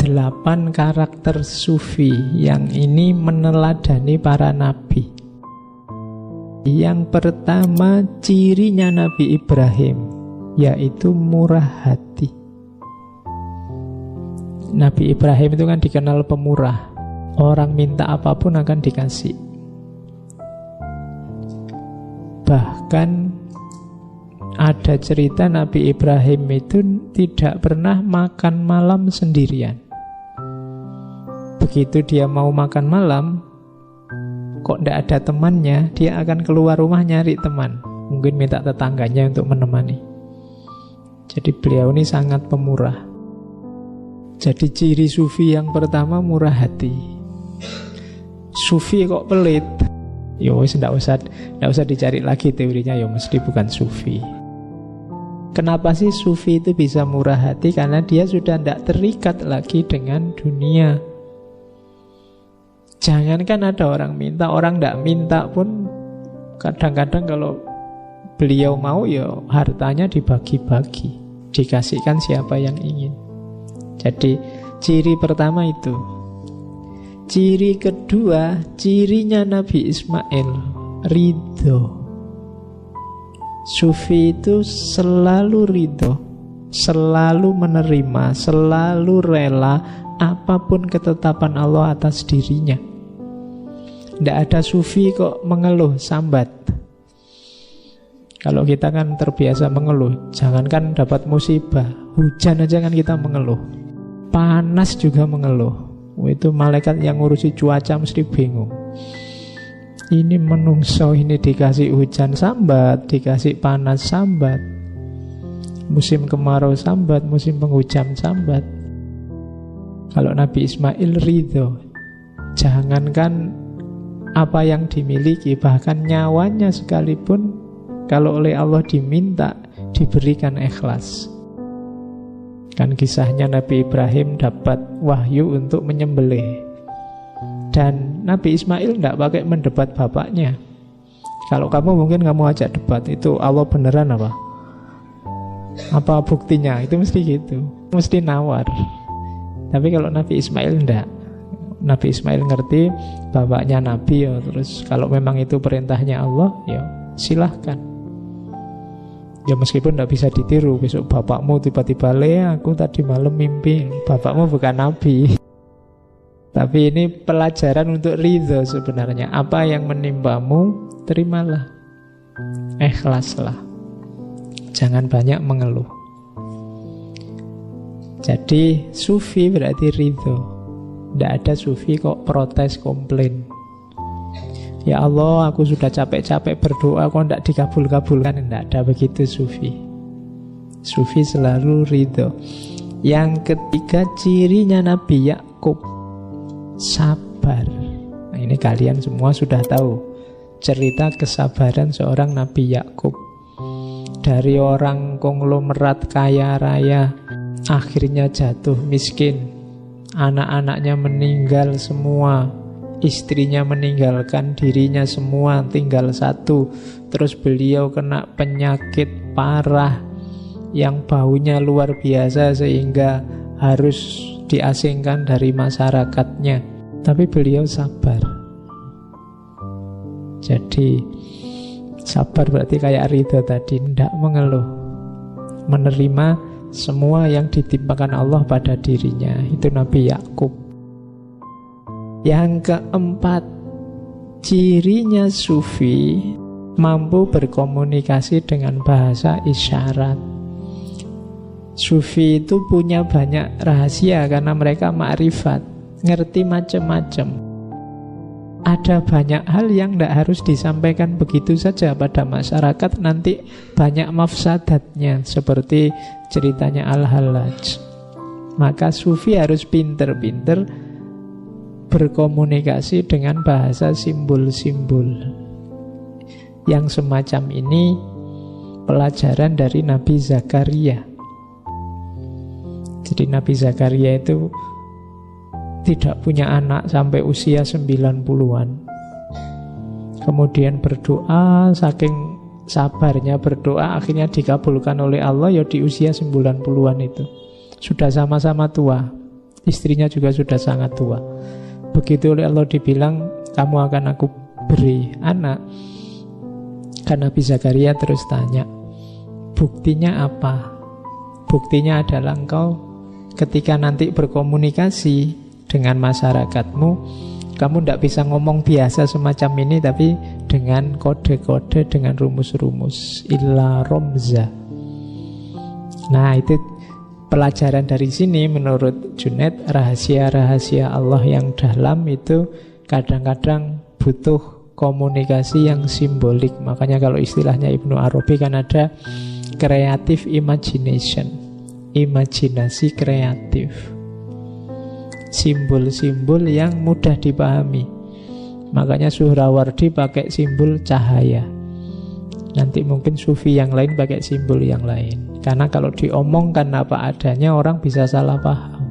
8 karakter sufi yang ini meneladani para nabi. Yang pertama, cirinya Nabi Ibrahim, yaitu murah hati. Nabi Ibrahim itu kan dikenal pemurah. Orang minta apapun akan dikasih. Bahkan ada cerita Nabi Ibrahim itu tidak pernah makan malam sendirian. Begitu dia mau makan malam, kok tidak ada temannya, dia akan keluar rumah nyari teman. Mungkin minta tetangganya untuk menemani. Jadi beliau ini sangat pemurah. Jadi ciri sufi yang pertama murah hati. Sufi kok pelit? Ya wis ndak usah dicari lagi teorinya, ya mesti bukan sufi. Kenapa sih sufi itu bisa murah hati? Karena dia sudah tidak terikat lagi dengan dunia. Jangankan ada orang minta, orang tidak minta pun kadang-kadang kalau beliau mau, ya hartanya dibagi-bagi, dikasihkan siapa yang ingin. Jadi ciri pertama itu. Ciri kedua, cirinya Nabi Ismail, ridho. Sufi itu selalu ridho, selalu menerima, selalu rela apapun ketetapan Allah atas dirinya. Tidak ada sufi kok mengeluh, sambat. Kalau kita kan terbiasa mengeluh, jangankan dapat musibah, hujan aja kan kita mengeluh, panas juga mengeluh. Itu malaikat yang ngurusi cuaca mesti bingung. Ini menungso, ini dikasih hujan sambat, dikasih panas sambat, musim kemarau sambat, musim penghujan sambat. Kalau Nabi Ismail ridho, jangankan apa yang dimiliki, bahkan nyawanya sekalipun kalau oleh Allah diminta, diberikan ikhlas. Kan kisahnya Nabi Ibrahim dapat wahyu untuk menyembelih, dan Nabi Ismail tidak pakai mendebat bapaknya. Kalau kamu mungkin kamu ajak debat, itu Allah beneran apa? Apa buktinya? Itu mesti gitu, mesti nawar. Tapi kalau Nabi Ismail tidak. Nabi Ismail ngerti bapaknya Nabi, ya, terus kalau memang itu perintahnya Allah, ya silahkan. Ya meskipun tidak bisa ditiru, besok bapakmu tiba-tiba aku tadi malam mimpi, bapakmu bukan Nabi. Tapi ini pelajaran untuk ridho sebenarnya. Apa yang menimpamu, terimalah, ikhlaslah, jangan banyak mengeluh. Jadi sufi berarti ridho. Tidak ada sufi kok protes, komplain. Ya Allah, aku sudah capek-capek berdoa kok tidak dikabul-kabulkan. Tidak ada begitu sufi. Sufi selalu ridho. Yang ketiga, cirinya Nabi Yakub, sabar. Nah, ini kalian semua sudah tahu cerita kesabaran seorang Nabi Yakub. Dari orang konglomerat kaya raya, akhirnya jatuh miskin. Anak-anaknya meninggal semua, istrinya meninggalkan dirinya semua, tinggal satu. Terus beliau kena penyakit parah yang baunya luar biasa sehingga harus diasingkan dari masyarakatnya. Tapi beliau sabar. Jadi sabar berarti kayak ridho tadi, tidak mengeluh, menerima semua yang ditimpakan Allah pada dirinya. Itu Nabi Yakub. Yang keempat, cirinya sufi mampu berkomunikasi dengan bahasa isyarat. Sufi itu punya banyak rahasia karena mereka makrifat, ngerti macam-macam. Ada banyak hal yang tidak harus disampaikan begitu saja pada masyarakat, nanti banyak mafsadatnya, seperti ceritanya Al-Hallaj. Maka sufi harus pinter-pinter berkomunikasi dengan bahasa simbol-simbol. Yang semacam ini pelajaran dari Nabi Zakaria. Jadi Nabi Zakaria itu tidak punya anak sampai usia 90-an. Kemudian berdoa, saking sabarnya berdoa, akhirnya dikabulkan oleh Allah ya di usia 90-an itu. Sudah sama-sama tua, Istrinya juga sudah sangat tua. Begitu oleh Allah dibilang, kamu akan aku beri anak. Kan Nabi Zakaria terus tanya, buktinya apa? Buktinya adalah engkau ketika nanti berkomunikasi dengan masyarakatmu, kamu tidak bisa ngomong biasa semacam ini, tapi dengan kode-kode, dengan rumus-rumus. Illa romza. Nah, itu pelajaran dari sini menurut Junaid, rahasia-rahasia Allah yang dalam itu kadang-kadang butuh komunikasi yang simbolik. Makanya kalau istilahnya Ibnu Arabi kan ada creative imagination, imajinasi kreatif, simbol-simbol yang mudah dipahami. Makanya Suhrawardi pakai simbol cahaya, nanti mungkin Sufi yang lain pakai simbol yang lain. Karena kalau diomongkan apa adanya, orang bisa salah paham.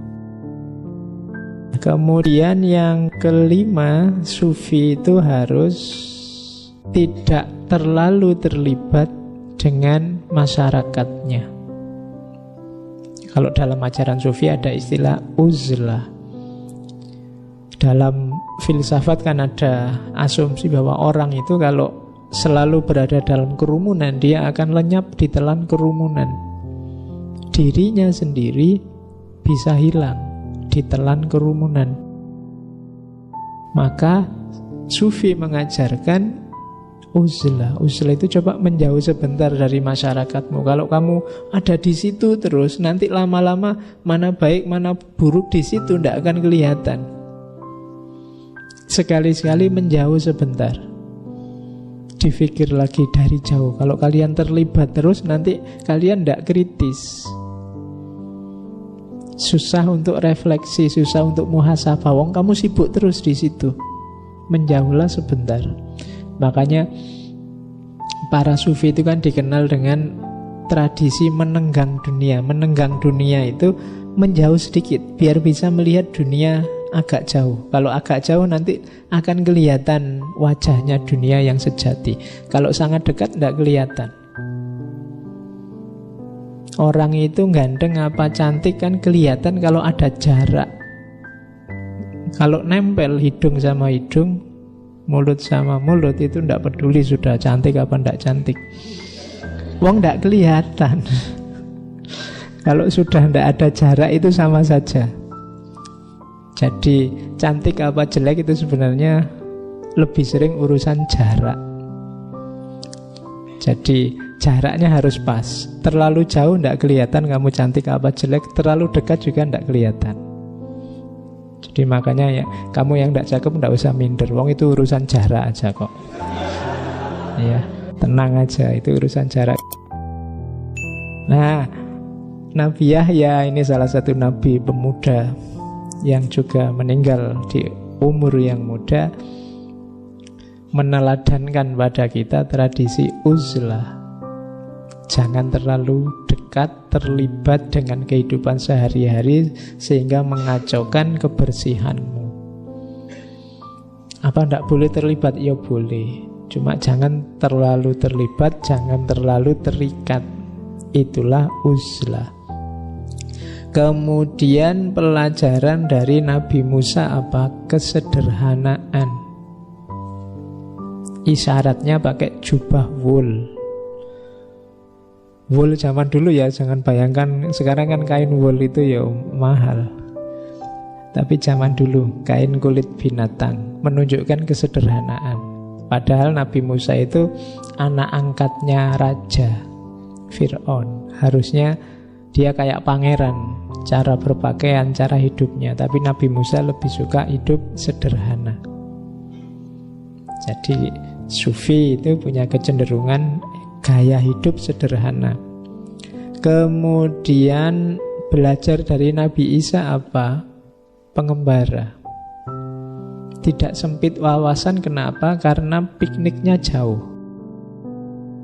Kemudian yang kelima, Sufi itu harus tidak terlalu terlibat dengan masyarakatnya. Kalau dalam ajaran Sufi ada istilah uzlah. Dalam filsafat kan ada asumsi bahwa orang itu kalau selalu berada dalam kerumunan, dia akan lenyap ditelan kerumunan. Dirinya sendiri bisa hilang ditelan kerumunan. Maka Sufi mengajarkan uzlah. Uzlah itu coba menjauh sebentar dari masyarakatmu. Kalau kamu ada di situ terus, nanti lama-lama mana baik mana buruk di situ tidak akan kelihatan. Sekali-sekali menjauh sebentar, difikir lagi dari jauh. Kalau kalian terlibat terus, nanti kalian tidak kritis, susah untuk refleksi, susah untuk muhasabah. Wong kamu sibuk terus di situ. Menjauhlah sebentar. Makanya para sufi itu kan dikenal dengan tradisi menenggang dunia. Menenggang dunia itu menjauh sedikit biar bisa melihat dunia agak jauh. Kalau agak jauh nanti akan kelihatan wajahnya dunia yang sejati. Kalau sangat dekat tidak kelihatan. Orang itu ganteng apa cantik kan kelihatan kalau ada jarak. Kalau nempel hidung sama hidung, mulut sama mulut, itu tidak peduli sudah cantik apa tidak cantik. Wong tidak kelihatan. Kalau sudah tidak ada jarak itu sama saja. Jadi cantik apa jelek itu sebenarnya lebih sering urusan jarak. Jadi jaraknya harus pas. Terlalu jauh tidak kelihatan kamu cantik apa jelek, terlalu dekat juga tidak kelihatan. Jadi makanya ya, kamu yang tidak cakep tidak usah minder. Wong itu urusan jarak aja kok. Ya, tenang aja, itu urusan jarak. Nah, Nabi Yahya ini salah satu nabi pemuda yang juga meninggal di umur yang muda, meneladankan pada kita tradisi uzlah. Jangan terlalu dekat, terlibat dengan kehidupan sehari-hari sehingga mengacaukan kebersihanmu. Apa tidak boleh terlibat? Ya boleh. Cuma jangan terlalu terlibat, jangan terlalu terikat. Itulah uzlah. Kemudian pelajaran dari Nabi Musa apa? Kesederhanaan. Isyaratnya pakai jubah wool. Wool zaman dulu ya, jangan bayangkan sekarang kan kain wool itu ya mahal. Tapi zaman dulu kain kulit binatang, menunjukkan kesederhanaan. Padahal Nabi Musa itu anak angkatnya Raja Fir'aun. Harusnya dia kayak pangeran, cara berpakaian, cara hidupnya. Tapi Nabi Musa lebih suka hidup sederhana. Jadi Sufi itu punya kecenderungan gaya hidup sederhana. Kemudian belajar dari Nabi Isa apa? Pengembara. Tidak sempit wawasan, kenapa? Karena pikniknya jauh.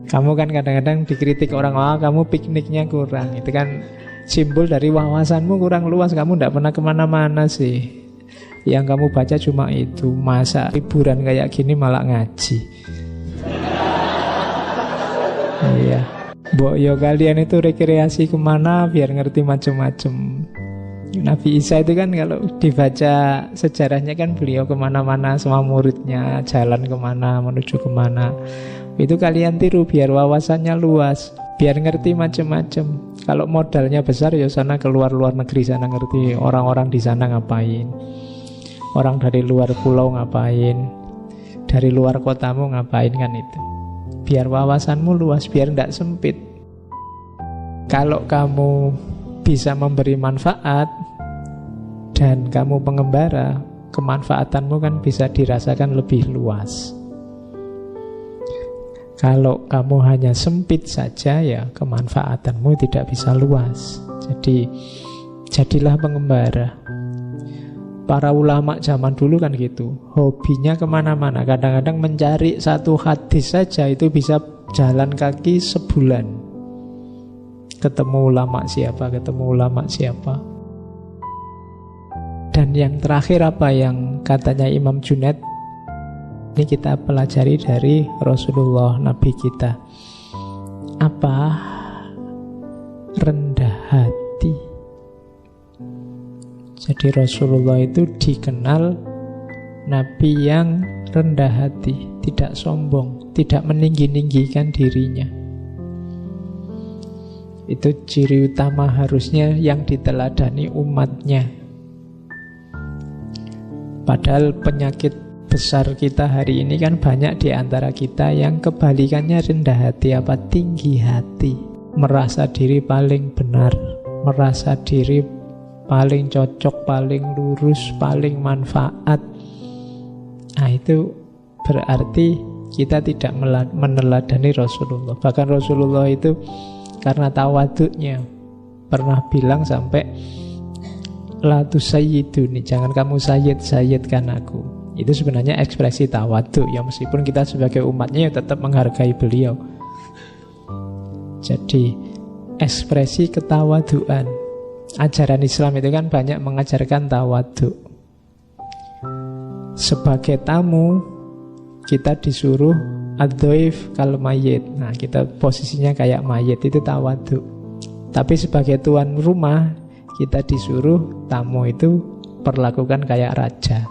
Kamu kan kadang-kadang dikritik orang, kamu pikniknya kurang. Itu kan simbol dari wawasanmu kurang luas. Kamu tidak pernah kemana-mana sih. Yang kamu baca cuma itu. Masa liburan kayak gini malah ngaji. Iya. Mbok yo kalian itu rekreasi kemana biar ngerti macam-macam. Nabi Isa itu kan kalau dibaca sejarahnya kan beliau kemana-mana sama muridnya, jalan kemana, menuju kemana. Itu kalian tiru biar wawasannya luas, biar ngerti macam-macam. Kalau modalnya besar ya sana keluar luar negeri, sana ngerti orang-orang di sana ngapain, orang dari luar pulau ngapain, dari luar kotamu ngapain, kan itu. Biar wawasanmu luas, biar tidak sempit. Kalau kamu bisa memberi manfaat dan kamu pengembara, kemanfaatanmu kan bisa dirasakan lebih luas. Kalau kamu hanya sempit saja, ya kemanfaatanmu tidak bisa luas. Jadi jadilah pengembara. Para ulama zaman dulu kan gitu, hobinya kemana-mana. Kadang-kadang mencari satu hadis saja itu bisa jalan kaki sebulan. Ketemu ulama siapa, ketemu ulama siapa. Dan yang terakhir apa yang katanya Imam Junaid, ini kita pelajari dari Rasulullah, Nabi kita. Apa? Rendah hati. Jadi Rasulullah itu dikenal Nabi yang rendah hati, tidak sombong, tidak meninggi-ninggikan dirinya. Itu ciri utama harusnya yang diteladani umatnya. Padahal penyakit besar kita hari ini kan banyak di antara kita yang kebalikannya rendah hati, apa tinggi hati. Merasa diri paling benar, merasa diri paling cocok, paling lurus, paling manfaat. Nah itu berarti kita tidak meneladani Rasulullah. Bahkan Rasulullah itu karena tawaduknya pernah bilang sampai la tusayyiduni, jangan kamu sayyidkan aku. Itu sebenarnya ekspresi tawaduk ya, meskipun kita sebagai umatnya ya tetap menghargai beliau. Jadi ekspresi ketawaduan. Ajaran Islam itu kan banyak mengajarkan tawaduk. Sebagai tamu kita disuruh ad-dhaif kal mayyit. Nah, kita posisinya kayak mayit, itu tawaduk. Tapi sebagai tuan rumah, kita disuruh tamu itu perlakukan kayak raja.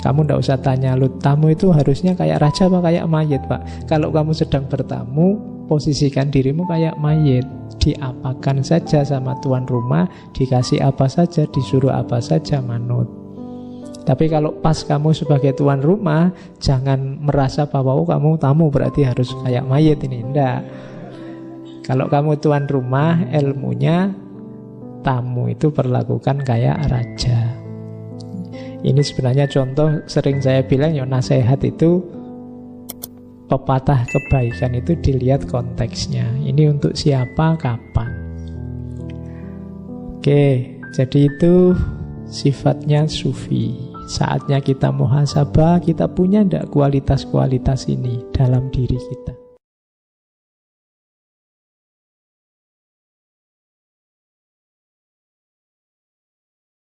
Kamu tidak usah tanya, lu tamu itu harusnya kayak raja apa kayak mayit, Pak? Kalau kamu sedang bertamu, posisikan dirimu kayak mayit. Diapakan saja sama tuan rumah, dikasih apa saja, disuruh apa saja, manut. Tapi kalau pas kamu sebagai tuan rumah, jangan merasa bahwa kamu tamu berarti harus kayak mayit ini. Enggak. Kalau kamu tuan rumah, ilmunya tamu itu perlakukan kayak raja. Ini sebenarnya contoh sering saya bilang ya, nasihat itu, pepatah kebaikan itu dilihat konteksnya. Ini untuk siapa, kapan. Oke, jadi itu sifatnya sufi. Saatnya kita muhasabah, kita punya enggak kualitas-kualitas ini dalam diri kita.